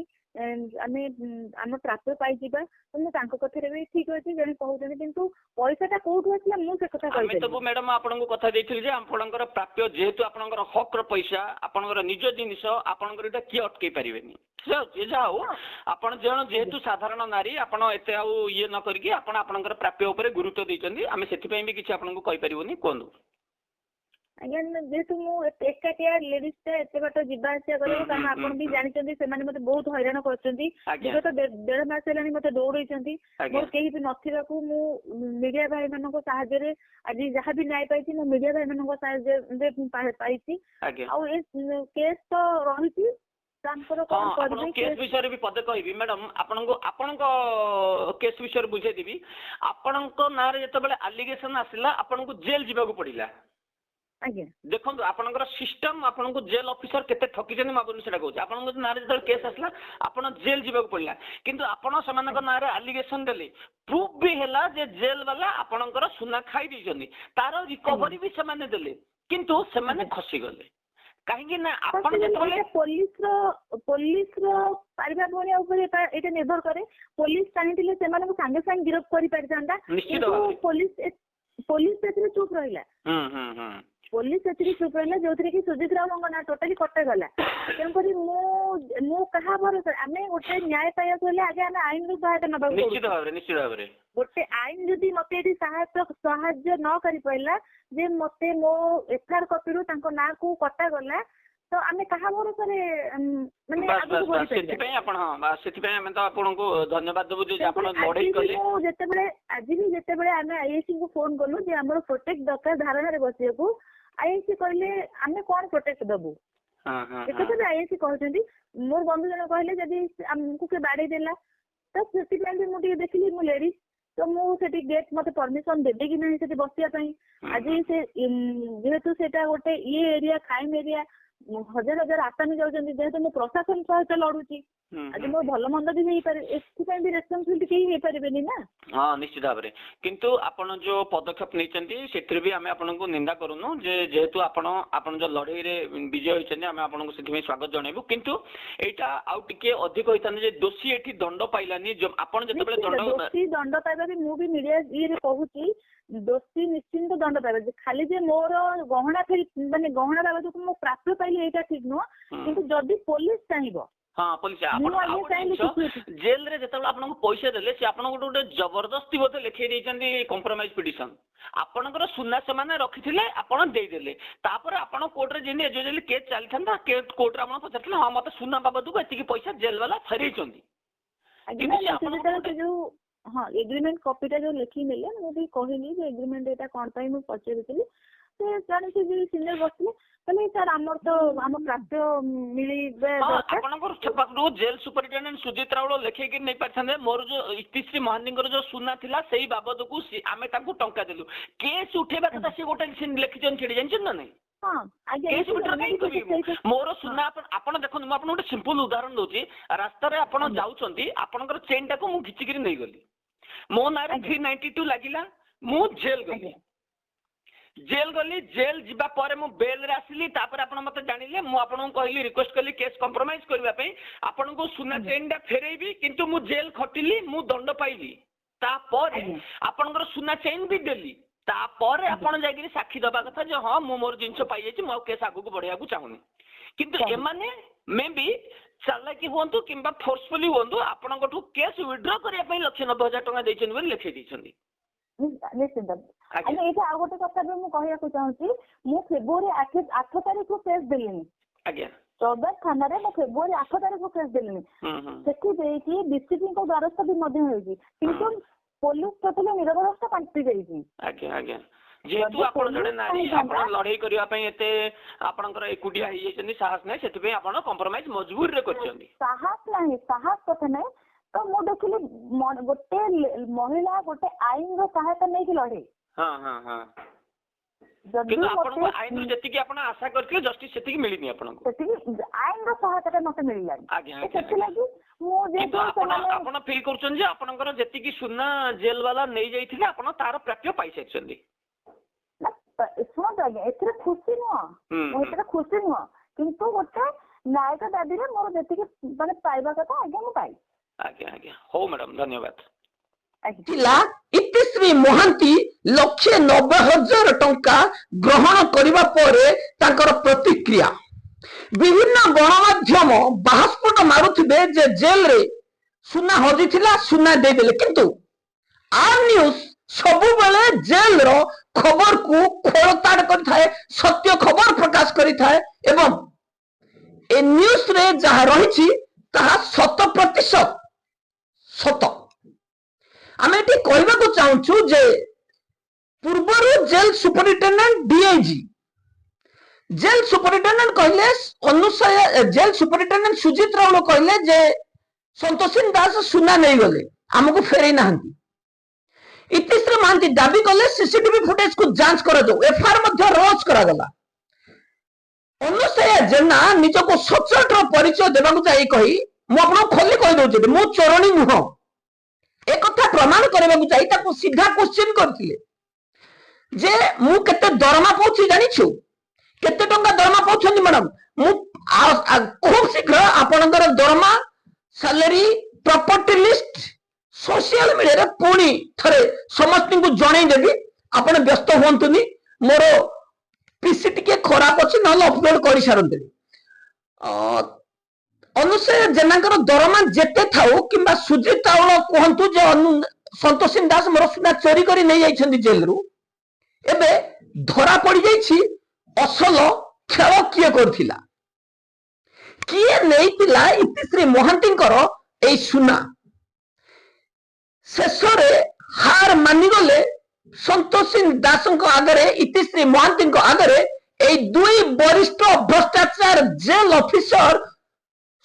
Speaker 3: ଆମେ ଆମ ପ୍ରାପ୍ୟ ପାଇଯିବା। ମୁଁ ତାଙ୍କ କଥାରେ ବି ଠିକ ଅଛି, ଜଣେ କହୁଛନ୍ତି, କିନ୍ତୁ ପଇସାଟା କୋଉଠୁ ଆସିଲା ମୁଁ ସେ କଥା
Speaker 2: ଆମେ ତ ମ୍ୟାଡାମ ଆପଣଙ୍କୁ କଥା ଦେଇଥିଲି ଯେ ଆପଣଙ୍କର ପ୍ରାପ୍ୟ, ଯେହେତୁ ଆପଣଙ୍କର ହକର ପଇସା, ଆପଣଙ୍କର ନିଜ ଜିନିଷ, ଆପଣଙ୍କର ଏଇଟା କିଏ ଅଟକେଇ ପାରିବେନି। ଯାହା ହଉ, ଆପଣ ଯେହେତୁ ସାଧାରଣ ନାରୀ, ଆପଣ ଏତେ ଆଉ ଇଏ ନ କରିକି ଆପଣ ଆପଣଙ୍କର ପ୍ରାପ୍ୟ ଉପରେ ଗୁରୁତ୍ୱ ଦେଇଛନ୍ତି। ଆମେ ସେଥିପାଇଁ ବି କିଛି ଆପଣଙ୍କୁ କହିପାରିବୁନି, କୁହନ୍ତୁ।
Speaker 3: ଆଜ୍ଞା ଯେହେତୁ ମୁଁ ଏକାଟିଆ ଲେଡିଜ ଟା ଏତେ ବାଟ ଯିବା ଆସିବା କରିବାକୁ, କାରଣ ଆପଣ ବି ଜାଣିଛନ୍ତି ସେମାନେ ମତେ ବହୁତ ହଇରାଣ କରିଛନ୍ତି। ବିଗତ 1.5 ମାସ ହେଲାଣି ମତେ ଦୌଡେଇଛନ୍ତି। ମୋର କେହି ବି ନଥିବାକୁ ମୁଁ ମିଡିଆ ଭାଇ ମାନଙ୍କ ସାହାଯ୍ୟରେ ଆଜି ଯାହା ବି ନ୍ୟାୟ ପାଇଛି, ମୁଁ ମିଡିଆ ଭାଇ ମାନଙ୍କ ସାହାଯ୍ୟରେ ପାଇଛି। ଆଉ ଏ କେସ୍ ତ ରହିଛି, ତାଙ୍କର କଣ କରିବେ
Speaker 2: କେସ୍ ବିଷୟରେ ବି ପଦେ କହିବି ମ୍ୟାଡାମ। ଆପଣଙ୍କ କେସ୍ ବିଷୟରେ ବୁଝେଇଦେବି। ଆପଣଙ୍କ ନାଁରେ ଯେତେବେଳେ ଆଲିଗେସନ ଆସିଲା, ଆପଣଙ୍କୁ ଜେଲ ଯିବାକୁ ପଡିଲା। ଦେଖନ୍ତୁ ଆପଣଙ୍କର ସିଷ୍ଟମ ଆପଣଙ୍କୁ ଜେଲ ଅଫିସର କେତେ ଠକିଛନ୍ତି, ମୁଁ ଆପଣଙ୍କୁ ସେଟା କହୁଛି। ଆପଣଙ୍କ ନାଁରେ ଯେତେବେଳେ କେସ୍ ଆସିଲା, ଆପଣ ଜେଲ ଯିବାକୁ ପଡିଲା। କିନ୍ତୁ ଆପଣ ସେମାନଙ୍କ ନାଁରେ ଆଲିଗେସନ ଦେଲେ, ପ୍ରୁଫ ବି ହେଲା ଯେ ଜେଲ ବାଲା ଆପଣଙ୍କର ସୁନା ଖାଇ ଦେଇଛନ୍ତି, ତାର ରିକଭରି ବି ସେମାନେ ଦେଲେ, କିନ୍ତୁ ସେମାନେ ଖସିଗଲେ। କାହିଁକି ନା ଆପଣ ଯେତେବେଳେ
Speaker 3: ପୋଲିସର ପାରିବା ଭଣିଆ ଉପରେ ଏଇଟା ନିର୍ଭର କରେ। ପୋଲିସ ଚାହିଁଥିଲେ ସେମାନଙ୍କୁ ସାଙ୍ଗେ ସାଙ୍ଗେ ଗିରଫ କରିପାରିଥାନ୍ତା, କିନ୍ତୁ ପୋଲିସ ସେଥିରେ ଚୁପ୍ ରହିଲା। ପୋଲିସ ସେଥିରେ ଚୁପ୍ ରହିଲା, ଯୋଉଥିରେ କି ସୁଜିତ ରାଉତଙ୍କ ନାଁ ଟୋଟାଲି କଟାଗଲା। ତେଣୁକରି ମୁଁ କାହା ଭରସା, ଆମେ ଗୋଟେ ନ୍ୟାୟ ପାଇବାକୁ ହେଲେ ଆଗେ ଆମେ ଆଇନରୁ ସହାୟତା ନେବାକୁ ପଡୁଛି।
Speaker 2: ନିଶ୍ଚିତ ଭାବରେ
Speaker 3: ଗୋଟେ ଆଇନ ଯଦି ମତେ ଏଠି ସାହାଯ୍ୟ ନ କରିପାରିଲା, ଯେ ମତେ ମୋ ଏଫଆଇଆର କପିରୁ ତାଙ୍କ ନାଁକୁ କଟାଗଲା, ତ ଆମେ କାହା ଭରସାରେ ମାନେ ଆଗକୁ ବଢିପାରିବା?
Speaker 2: ସେଥିପାଇଁ ଆମେ ତ ଆପଣଙ୍କୁ ଧନ୍ୟବାଦ ଦେବୁ ଯେ ଆପଣ ଲଢେଇ କଲେ।
Speaker 3: ଆଜି ବି ଯେତେବେଳେ ଆମେ IAC ଙ୍କୁ ଫୋନ କଲୁ ଯେ ଆମର ପ୍ରୋଟେକ୍ଟ ଦରକାର ଧାରଣାରେ ବସିବାକୁ, IAC କହିଲେ ଆମେ କଣ ପ୍ରୋଟେକ୍ଟ ଦବୁ। ଏକଥା ବି IAC କହିଛନ୍ତି। ମୋର ବନ୍ଧୁ ଜଣ କହିଲେ ଯଦି ଆମକୁ କିଏ ବାଡେଇ ଦେଲା, ତ ସେଥିପାଇଁ ବି ମୁଁ ଟିକେ ଦେଖିଲି, ମୁଁ ଲେଡିଜ, ତ ମୁଁ ସେଠି ଗେଟ୍ ମତେ ପରମିଶନ ଦେବେ କି ନାହିଁ ସେଠି ବସିବା ପାଇଁ। ଆଜି ସେ ଯେହେତୁ ସେଟା ଗୋଟେ ଏରିଆ, କ୍ରାଇମ ଏରିଆ, हजार हजार आसामी जाऊँगी जेहेतु मु प्रशासन सहित लड़ुची आज मो भल मंद भी नहीं पारे एथि भी रेस्पॉन्सिबिलिटी केही हे परिबेनी ना।
Speaker 2: हाँ निश्चित भाव में किंतु आपण जो पदक्षेप नहीं से भी आम आपन को निंदा करूनु जेहेतु आपण जो लड़ाई रे विजय होइछन आम आपन को सेथि स्वागत जणैबु किंतु एटा आउ टिके अधिक होइतन जे दोषी एठी दंड पाइलानी जो आपण जतबेले
Speaker 3: दोषी दंड पाइबा भी मु भी मीडिया ये कहूची दोषी निश्चिंत दंड पाइबा खाली जे मोर गहना फेरी माने गहना बाबद को मु प्राप्त पाइली एटा ठीक नुह किंतु जदी पुलिस चाहिबो
Speaker 2: हाँ पुलिस जेल रे जतबेले आपन को पैसा देले से आपन गोटे जबरदस्ती बोते लिखै दैछन्ती कंप्रोमाइज पिटिशन आपनकर सुना से रखिथिले आपण देई देले तापर आपण कोर्ट रे जेने एजुअली केस चली थांदा केस कोर्ट रे आपण पछारथिले हां मते सुना बाबद को एतिकी पैसा जेल वाला फेरैछन्ती
Speaker 3: जो हाँ एग्रीमेंट कॉपीटा जो लिखी नेले मु भी कहली जे एग्रीमेंट एटा कोन पई मु पछेरिथिली से जानि से जे सीनियर बसले कहले सर हमर तो हम प्राप्त मिली
Speaker 2: आपनकर छपाकरो जेल सुपरिटेंडेंट सुजीत रावल लेखे कि नै पाछने मोर जो इतिश्री महांदीकर जो सुना थिला सेही बाबद को आमे ताकू टंका देलु केस उठेबा कथा से गोटे लिखिजन छिडी जानछन ना नै मोर सुना आपण देखो मु आपन गोटे सिंपल उदाहरण दउची रास्ता रे आपण जाउछंती आपनकर चेन टाको मु घिची करी नै गली मो नारे 392 लागिला मु जेल गली जेल जिबा परे मु बेल रे आसिली तापर आपण मते जानिले मु आपण को कहली रिक्वेस्ट करली केस कंप्रोमाइज करबा पई आपण को सुना चेन डा फेरेबी किंतु मु जेल खटिली मु दंड पाइली तापर आपनकर सुना चेन भी देली तापर आपण जागिरी साक्षी दबा कथा जे हां मु मोर जिंस पाइ जायछि मु केस आगु को बढ़िया को चाहुनी किंतु एमाने मे बी चालाकी हुंतु किंबा फोर्सफुली हुंतु आपण कोठु केस विथड्रॉ करिया पई 1,90,000 टका दैछन बोली लिखि दैछन्ती
Speaker 3: निश्चित आगे ये आ गोटे कथा भी मु कहया को चाहूची मु फेब्रुआरी 8 तारिख को केस देलिनी
Speaker 2: आज्ञा
Speaker 3: 14 थाना रे मु फेब्रुआरी 8 तारिख को केस देलिनी सेठी देकी डीसीपी को द्वारस्थ भी मध्य होई किंतु पुलिस टोटली निरपराध काटी देई
Speaker 2: आज्ञा आज्ञा जेतु आपण जड़े नारी आपण लड़ाई करिया पई एते आपणकर एकुटिया होई जेछनी साहस नै सेति पे आपण कंप्रोमाइज मजबूर रे करछनी
Speaker 3: साहस कथा नै तो मु देखिली गोटे महिला गोटे आईन रो सहायता नै कि लड़े
Speaker 2: हां हां हां किंतु आपण को आईन रो जति कि आपण आशा करथिले जस्टिस सेति कि मिलिनी आपण को
Speaker 3: सेति आईन रो सहायता मते मिलिला
Speaker 2: आज्ञा सेति लागि मु जे आपण फील करछन जे आपणकर जति कि सुना जेल वाला नै जाइथिले आपण तार प्राप्य पाइ सेछन्दी
Speaker 3: शुणु आज्ञा एथरे खुशी नुह एथरे खुशी नुह किंतु गोटे न्यायिक दाबी रे मोर जति कि माने पाइबा कथा आज्ञा मु पाइ
Speaker 2: आज्ञा आज्ञा हो मैडम धन्यवाद
Speaker 1: इतिश्री महांती 1,90,000 टंका ग्रहण करबा परे तांकर प्रतिक्रिया विभिन्न गणमाध्यम बाहस्फोट मारुथिबे जे जेल रे सुना हजिथिला सुना दे देले किंतु आर न्यूज सबु बेले जेल रो खबर को खोलताड़ करथाए सत्य खबर प्रकाश करिथाए एवं ए न्यूज रे जहा रहिछि ताहा 100% सत आमे एटी कहबा को चाहूछु जे पूर्वरु jail superintendent DIG jail superintendent कहले अनुसार जेल सुपरिटेंडेंट सुजीत रावल कहले जे संतोषिन दास सुना नहीं गले हमको फेरे नाहंती इतिश्री महांती दाबी कले सीसीटीवी फुटेज को जांच कर दो एफआईआर मध्य रोज करा गला अनुसार जेना निजको सचोट परिचय देबाकू चाहि कहि मु आपन खोली कहि दउछि मु चोरणी नुह एक कथा प्रमाण करबाकू चाहि ताको सीधा क्वेश्चन करथिले जे मु केते दरमा पहुछि जानिछु केते टंका दरमा पहुछन्ती मैडम मु खूब शीघ्र आपनकर दरमा salary property list social media रे पुणी थरे समस्त को जणै देबी आपण व्यस्त होंतुनी मोर पीसी टिके खराब अछि न अपलोड करि सारंतनी अनुसार जेनाकर दरमा जेते थाउ किंबा सुजीत चावल कहंतु जे संतोषिन दास मोर सुना चोरी करी नै जाइछन्ती जेल रु एबे धरा पड़ी जाइछि असल खेल किए करथिला किए नैतिला इतिश्री महांतींकर ए सुना शेषरे हार मानिगले संतोषिन दास आगे इतिश्री महांती आगे ए दुई वरिष्ठ भ्रष्टाचार जेल ऑफिसर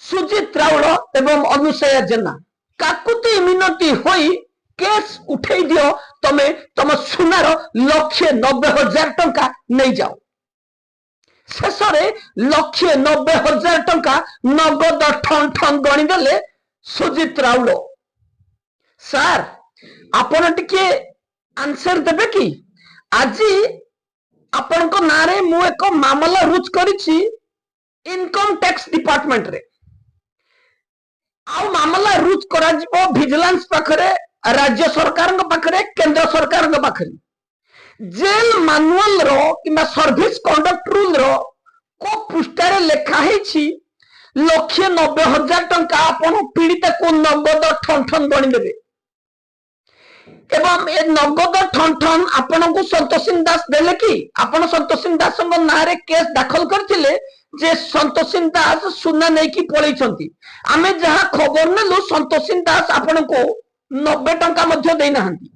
Speaker 1: सुजीत रावल एवं अनुसया जेना काकुति मिनती होई केस उठे दियो तमे तम सुनार 1,90,000 टंका नहीं जाओ शेषे 1,90,000 टंका नगद ठन ठन गणिदेले सुजित राउल। सर आपण टिके आंसर देबे कि आज आपण को नारे मु एक मामला रुज करिछि इनकम टैक्स डिपार्टमेंट रे आ मामला रुज करा जिवो विजिलेंस पाखरे राज्य सरकार पाखरे केंद्र सरकार पाखरे जेल मैनुअल रो किंबा सर्विस कंडक्ट रूल रो को पृष्ठारे लेखा है 1,90,000 टंका आपण पीड़िता को नगद ठन ठन गणी देबे एवं ए नगद ठन ठन आपण को संतोषिन दास देले कि आपण संतोषिन दास नारे केस दाखल करथिले जे संतोषिन दास सुना नहीं कि पळै छंती आमे जहा खबर नेलु संतोषिन दास आपण को 90 टंका मध्ये देई नाहंती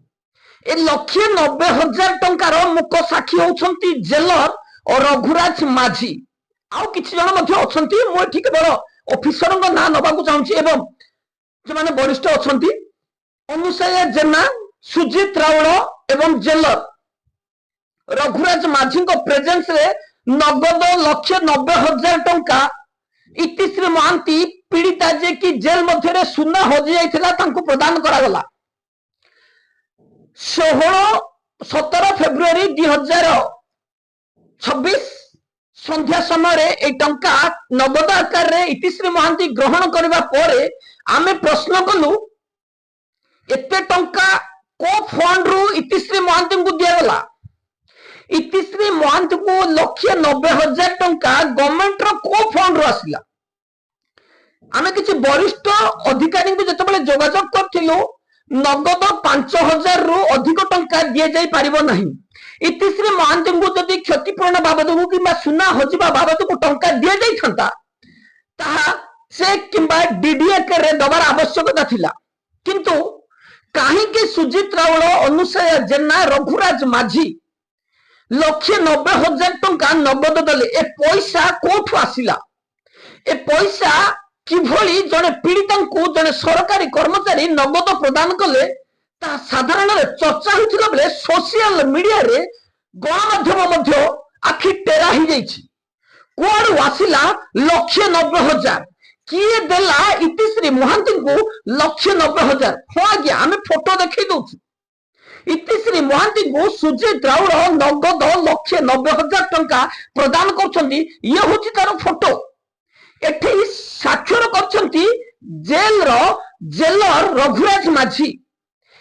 Speaker 1: ए 1,90,000 टंकार मुख साक्षी होउछंती जेलर और रघुराज माझी आउ किछि जण मध्ये अछंती मो ठीक बड़ ऑफिसर को ना नबाकू चाहूची एवं जे माने वरिष्ठ अछंती अनुसया जेना सुजित राउल एवं जेलर रघुराज माझी को प्रेजेंस रे नगद 1,90,000 टंका इतिश्री महांती पीड़िता जे कि जेल मध्य सुना हजि जाइथिला तांको प्रदान करा गला 17 फेब्रुआरी 2026 संध्या समय ए टंका नगद आकार रे इतिश्री महांती ग्रहण करबा परे आमे प्रश्न कलु एते टंका को फंड रु इतिश्री महांती को दिया गला इतिश्री महांती को 1,90,000 टंका गवर्नमेंट रो को फंड रु आसिला आमे किछि वरिष्ठ अधिकारी को जतबेले जोगाजोग करथिलु नगद 5,000 रु अधिक टंका दिया जाई परिबो नहीं इतिश्री महांती को जदि क्षतिपूर्ण बाबद को किबा सुना हजिबा बाबद को टंका दिया जाई छंता ताहा चेक किबा डीडीए रे दबार आवश्यकता थिला किंतु काहे कि सुजित राउल अनुसया जेना रघुराज माझी 1,90,000 टंका नगद दले ए पैसा कोठु आसिला ए पैसा किभली जने पीड़िता को जने सरकारी कर्मचारी नगद प्रदान कले ता साधारण चर्चा होइथिला बेले सोशल मीडिया रे गणमाध्यम मध्य आखि टेरा ही जाइछि कोड आसिला 1,90,000 किए देला इतिश्री महांती को 1,90,000 हो आज्ञा आमे फोटो देखै दउछु इतिश्री महांती को सुजित राउल नगद 1,90,000 टंका प्रदान करछंती ये होछि तार फोटो एठी साक्षर करछंती जेल रो जेलर रघुराज माझी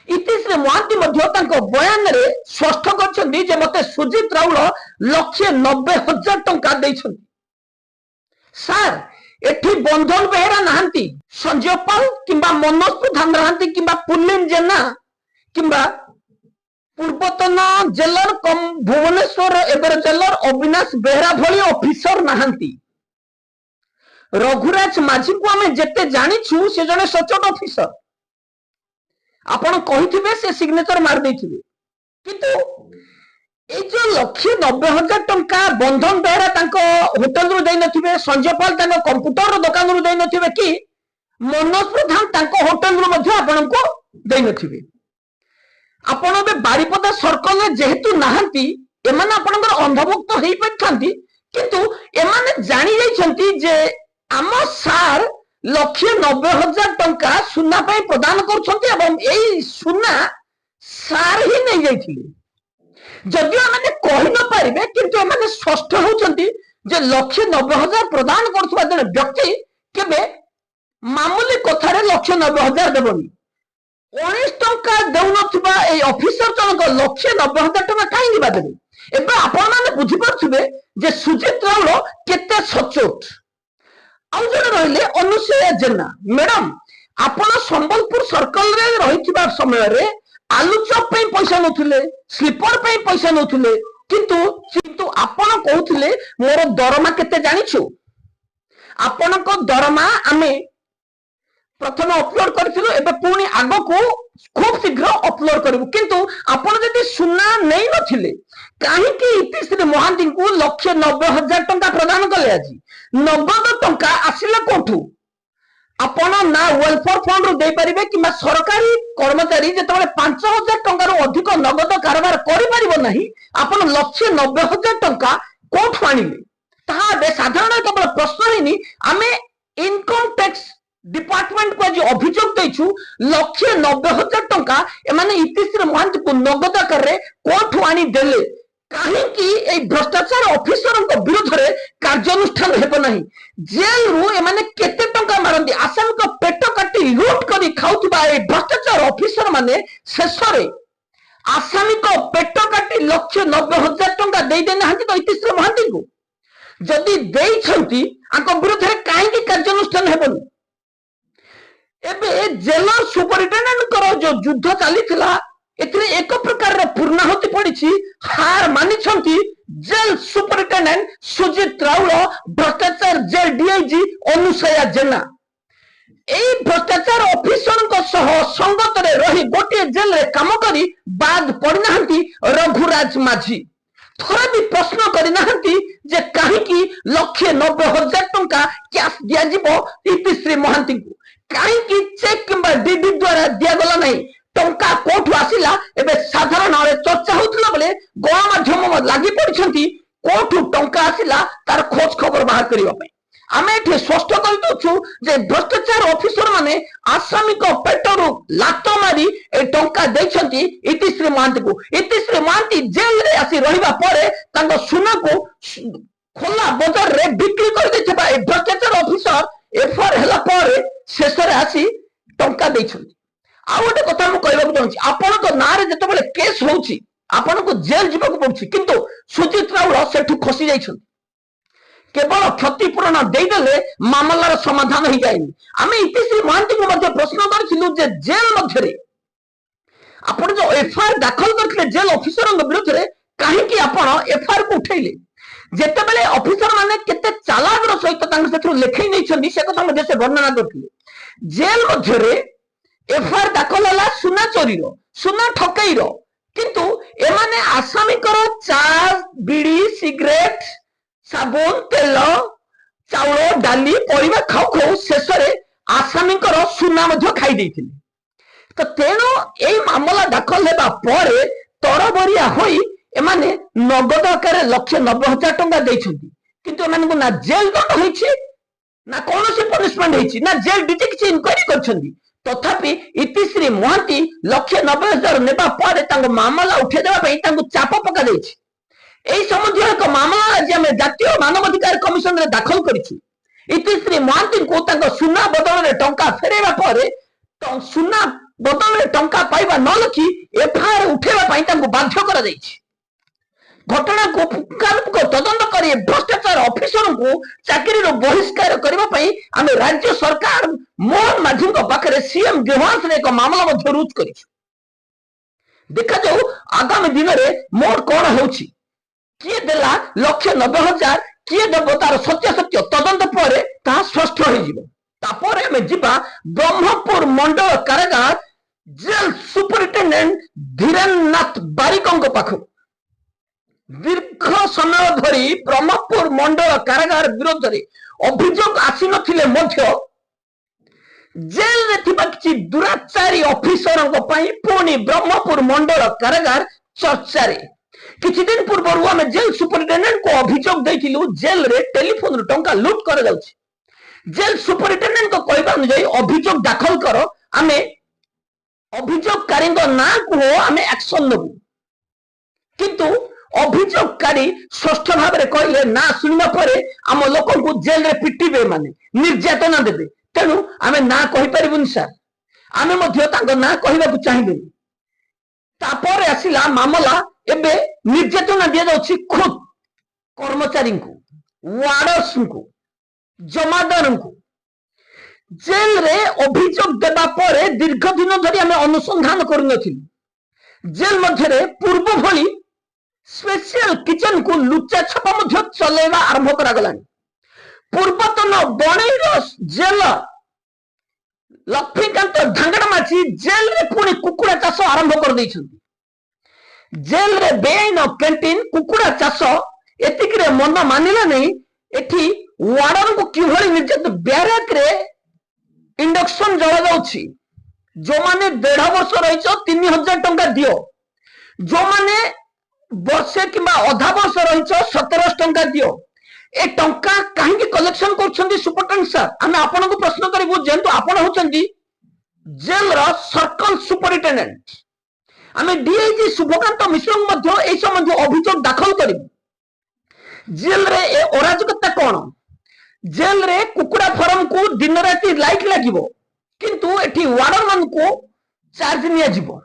Speaker 1: इतिश्री महांती मध्य तांको बयान रे स्पष्ट करछंती जे मते सुजित राउल 1,90,000 टंका दैछंती सर एठी बंधन बेहरा नाहंती संजय पाल किंबा मनोज प्रधान रहांती किंबा पुलिन जेना किंबा पूर्वतन जेलर कम भुवनेश्वर एबर जेलर अविनाश बेहरा भली ऑफिसर नाहंती रघुराज माझी को आमे जेते जानिछु से जने सचोट ऑफिसर आपण कहिथिबे से सिग्नेचर मार देथिबे किंतु ए जो 1,90,000 टंका बंधन बेहरा तांको होटल रु देइ नथिबे संजय पाल तांको कंप्यूटर रो दुकान रु देइ नथिबे कि मनोज प्रधान तांको होटल रु मध्ये आपण को देइ नथिबे आपण बे बारीपदा सर्कल रे जेहेतु नाहंती एमाने आपणकर अंधमुक्त हेइ पथांती किंतु एमाने जानि जाइछंती जे आम सार 1,90,000 टंका सुना पाई प्रदान करछंती एवं एई सुना सार ही नहीं जाइथिले जदियो माने कहि न पारिबे किंतु माने स्पष्ट होउछंती जे 1,90,000 प्रदान करथुवा जने व्यक्ति केबे मामूली कथारे 1,90,000 देबनी 19 टंका देउनथुबा ए ऑफिसर जनक 1,90,000 टंका काई दिबा देबे एबे आपण माने बुझि परथुबे जे सुजित राउल केते सचोट आउ जने रहिले अनुसया जेना मैडम आपण संबलपुर सर्कल रे रहिथिबा समय रे आलू चॉप पे पैसा नथुले स्लीपर पे पैसा नथुले किंतु किंतु आपण कहउथिले मोर दरमा केते जानिछु आपण को दरमा आमे प्रथम अपलोड करथिलु एबे पुनी आगो को खूब शीघ्र अपलोड करबु किंतु आपण जदि सुना नहीं नथिले काहे कि इतिश्री महांती को 1,90,000 टंका प्रदान कले आजी नगद टंका आसिला कोठु आपण ना वेलफेयर फंड रु दे परिबे किबा सरकारी कर्मचारी जेतबेले 5,000 टंका रु अधिक नगद कारोबार करि परिबो नाही आपण 1,90,000 टंका कोठु आनिले ତାହା ସାଧାରଣ କେବଳ ପ୍ରଶ୍ନ ହେଇନି, ଆମେ ଇନକମ ଟ୍ୟାକ୍ସ डिपार्टमेंट को आज अभियोग देछु 1,90,000 टंका एमाने इतिश्री महांती को नगद आकार रे कोठु आनी देले काहेकि ए भ्रष्टाचार ऑफिसर को विरोध रे कार्यानुष्ठान हेबो नाही। जेल रु एमाने केते टंका मारंदी आसाम को पेट काटी लूट करी खाउतबा ए भ्रष्टाचार ऑफिसर माने शेषरे आसामी को पेट काटी 1,90,000 टंका देई देना हंती तो इतिश्री महांती को जदी देई छंती आको विरोध रे काहेकि कार्यानुष्ठान हेबो। एबे जेलर सुपरिटेंडेंट जो युद्ध चली एक प्रकार पूर्णाहुति पड़ी हार मानी जेल सुपरिटेंडेंट सुजित राउल भ्रष्टाचार जेल डीआईजी अनुसया जेना भ्रष्टाचार ऑफिसर संगत रही गोटे जेल रे काम करी बाद पड़ना रघुराज माझी थोड़ा भी प्रश्न करना जे कहीं 1,90,000 टंका कैश दिया इतिश्री महांती को कहीं चेक किंबा डीडी द्वारा दिगला नहीं टंका कोठु आसिला एबे साधारण चर्चा होतला बेले गणमाध्यम लागि पड़छंती कोठु टंका आसिला तार खोज खबर बाहर करिवा पई आमे एठी स्पष्ट कर दउछु जे भ्रष्टाचार ऑफिसर माने आसामी को पेटरु लातो मारी ए टंका दैछंती इतिश्री महांती को। इतिश्री महांती जेल रे आसी रहिबा परे तांको सुना को खोला बाजार रे बिक्री कर दैछबा ए भ्रष्टाचार ऑफिसर एफआर हला परे शेषरे आसी टंका दैछंती। आ गोटे कथा मु कहबाक चाहूछि आपण को ना रे जते बेले केस होउछि आपण को जेल जिबाक पड़छि किंतु सुजित राउल सेठु खसी जाइछंती केवल क्षतिपूरण देदेले मामलार समाधान हो जाए। आम इतिश्री महांती को मध्य प्रश्न करूँ जे जेल मध्य आपण जो एफआईआर दाखल करते जेल ऑफिसर विरोध में कहीं आपण एफआईआर को उठेले जितेबाला ऑफिसर माने केते चालाक सहित लिखई नहीं से कथा से वर्णना करते जेल मध्य एफआईआर दाखल है सुना चोरी सुना ठकई किंतु एमाने आसामीकर चा बीड़ी सिगरेट साबुन तेल चाउल डाली परिवा खाऊ खाऊ शेष आसामीकर सुना खाई देथिले। तो तेणु यही मामला दाखल हेबा परे तरबरिया होई एमाने नगद आकार 1,90,000 टंका देइछंती किंतु एमानकु ना जेल दंड होईछि ना कोनोसी पनिशमेंट होईछि ना जेल डीजी किछि इंक्वायरी करछंती तथापि इतिश्री महांती 1,90,000 नेबा परे तांको मामला उठे देबा पई तांको चाप पका देइछि। এই সম্বন্ধীয় এক মামলা আজ আমি জাতীয় মানবাধিকার কমিশনের দাখল করেছি। ইতিশ্রী মহান্তিଙ୍କୁ তাଙ୍କ ସୁନା ବଦଳରେ ଟଙ୍କା ଫେରାଇବା ପରେ ସୁନା ବଦଳରେ ଟଙ୍କା ପାଇବା ନ ଲେଖି ଏଫଆଇଆର ଉଠେଇବା ପାଇଁ ତାଙ୍କୁ ବାଧ୍ୟ କରାଯାଇଛି। ଘଟଣାକୁ ପୁଙ୍ଖାନୁପୁଙ୍ଖ ତଦନ୍ତ କରି ଭ୍ରଷ୍ଟାଚାର ଅଫିସରଙ୍କୁ ଚାକିରିରୁ ବହିଷ୍କାର କରିବା ପାଇଁ ଆମେ ରାଜ୍ୟ ସରକାର ମୋହନ ମାଝୀଙ୍କ ପାଖରେ ସିଏମ ଗୃହାସନରେ ଏକ ମାମଲା ମଧ୍ୟ ରୁଜୁ କରିଛୁ। ଦେଖାଯାଉ ଆଗାମୀ ଦିନରେ ମୋଟ କଣ ହେଉଛି किए देला 1,90,000 किए देव तार सत्यासत्य तदंत पर स्पष्ट हो जिबा ब्रह्मपुर मंडल कारागार जेल सुपरिटेंडेंट धीरेन्द्रनाथ बारिकों पाख दीर्घ समय धरी ब्रह्मपुर मंडल कारागार विरोध में अभियोग आसी नथिले मध्य जेल रे थिबा किछि दुराचारी ऑफिसर पुणी ब्रह्मपुर मंडल कारागार चर्चा रे किछि दिन पूर्व आम जेल सुपरिटेंडेंट को अभियोग देथिलु जेल रे टेलीफोन टंका लूट कर जाउछि। जेल सुपरिटेंडेंट को कहबा अनुसार अभियोग दाखल कर आमे अभियोगकारी ना को आमे एक्शन नबु किंतु अभियोगकारी स्पष्ट भाव में कहले ना सुनिबा परे आम लोक को जेल रे पिटिबे माने निर्यातना देबे तेनु आमे ना कहि परिबुनी सर आमे मध्य तांको ना कहबा को चाहिबे। तापर आसिला मामला एबे निर्यातना दिया जाउछि खुद कर्मचारी को वार्डर्स को जमादार को जेल रे अभियोग देबा परे दीर्घ दिन धरी आमे अनुसंधान करनथिलु जेल मध्य पूर्व भली स्पेशल किचन को लुचा छपा मध्य चलेवा आरंभ करा गलानी। पूर्वतन बणईर जेल लक्ष्मीकांत ढांगड़माची जेल रे पुणी कुकुड़ा चाष आरंभ कर दैछंती। जेल रे बेआईन कैंटीन कुकुड़ा चाष एतिक रे मन मानिला नहीं एठी वार्डन को किभଳି निर्यात ब्यारेक रे इंडक्शन जला जाउछि जो माने 1.5 वर्ष रहिछ 3,000 टंका दियो जो माने वर्षे किंबा अधा वर्ष रहिछ 1700 टंका दियो ए टंका कहीं कलेक्शन कर सुपरटेंडेंट सर आम आपन को प्रश्न करूँ जेहेतु आपण होचंदी जेल रो सर्कल सुपरिटेंडेंट आम डीआईजी शुभकांत मिश्र को संबंध अभियोग दाखल करूँ जेल रे ए अराजकता कौन जेल रे कुकुड़ा फार्म को दिन राति लाइट लगिबो किंतु एठी वार्डर मान को चार्ज निया जिवो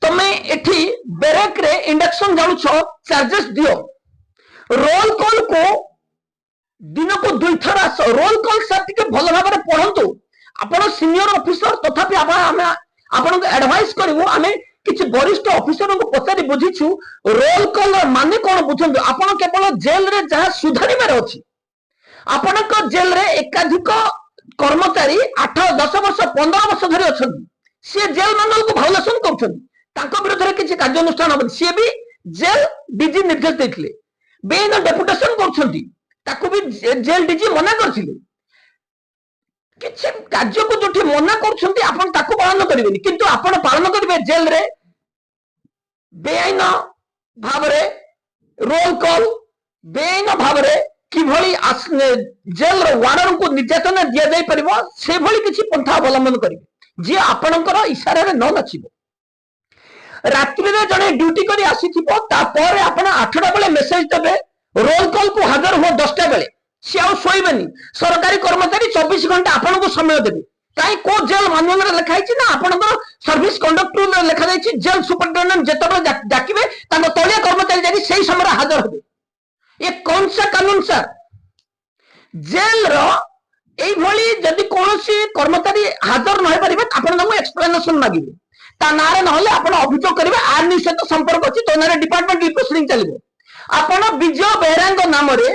Speaker 1: तमे एठी बैरक रे इंडक्शन जानुछ चार्जेस दियो रोल कॉल को दिन को 2 थर आस रोल कॉल सर टिके भल भाव में पढ़ंतु आपण सीनियर ऑफिसर तथापि आपण को एडवाइस करिवो आमे किछि वरिष्ठ ऑफिसर को पचारि बुझिछु रोल कॉल माने कोन बुझंतु आपण केवल जेल रे जहा सुधारिबार अछि आपण को जेल रे एकाधिक कर्मचारी 8-10 वर्ष 15 वर्ष धरि अछन से जेल मानल को भाउलेशन करछन तांको विरोध रे किछि कार्यानुष्ठान होबन से भी जेल डीजी निर्देश देथिले बेन डेपुटेशन करछंती ताको भी जेल डीजी मना करथिले किछि कार्य को जोठी मना करछंती आपण ताको पालन करिवेनी किंतु आपण पालन करिवे जेल रे बेआईन भाव रे रोल कॉल बेआईन भाव रे किभଳି जेल रो वार्डन को निर्यातना दिया जाई परिबो से भଳି किछि पंथा अवलंबन करिवे जे आपणकर इशारा रे न नचिबो रात्रि रे जने ड्यूटी करी आसीथिबो तापर आपण 8टा बेले मेसेज देबे रोल कॉल को हाजर हो 10टा बेले से आ सोइबेनी सरकारी कर्मचारी 24 घंटा आपण को समय देबे काई को जेल मानुअल रे लिखा हिची ना आपणकर सर्विस कंडक्ट रूल रे लिखा जाईची जेल सुपरिटेंडेंट जेतबे डाकिबे ताको तलिया कर्मचारी जाई सेही समय हाजर होबे ये कौन सा कानून सर जेल रो एई भली जदि कोनोसी कर्मचारी हाजर न होई परिबे आपण ताको एक्सप्लेनेशन मागिबे ता नारे नहले आपण अभियोग करिवे आर्मी सहित संपर्क अछि तो नारे डिपार्टमेंट प्रोसीडिंग चलिबो आपण विजय बेहरांग नाम रे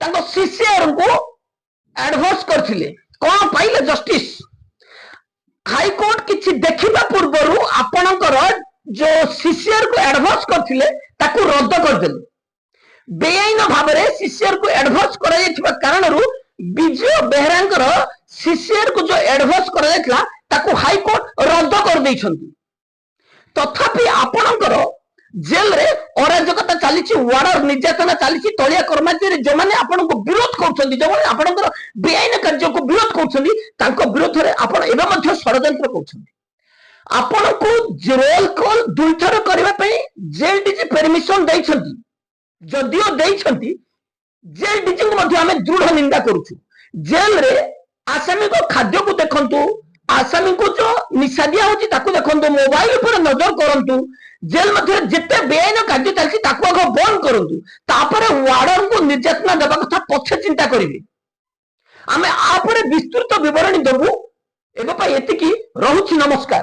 Speaker 1: ताको सीसीआर को एडवांस करथिले कोन पाइले जस्टिस हाई कोर्ट किछि देखिबा पूर्वरु आपणकर जो सीसीआर को एडवांस करथिले ताको रद्द कर देले बेआईन भाव में सीसीआर को एडवांस करा जायथिबा कारणरू विजय बेहरांकर सीसीआर को जो एडवांस करा जायथला ताको हाई कोर्ट रद्द कर दैछंती तथापि आपणकर जेल रे अराजकता चलीछि वार्डर निर्यातना चलीछि तलिया कर्मचारी जो माने आपन को विरोध करछंती जो माने आपणकर बेआईन कार्य को विरोध करछंती ताको विरोध रे आपण एबे मध्ये षडयंत्र करछंती आपण को रोल कॉल 2 थर करबा पई जेल डीजी परमिशन दैछंती जदियो दैछंती जेल डीजी को मध्ये हमें दृढ़ निंदा करूछु जेल रे आसामी को खाद्य को देखंतु आसामी को जो निशा दिया होची ताको देखंतु मोबाइल पर नजर करंतु जेल मध्ये जेते बेआईन कार्य चलछि ताको आगो बंद करंतु तापरे वार्डन को निर्यातना देबा कथा पछे चिंता करिवे आमे आपरे विस्तृत विवरणी देबु एगो पई एतिकी रहुछि नमस्कार।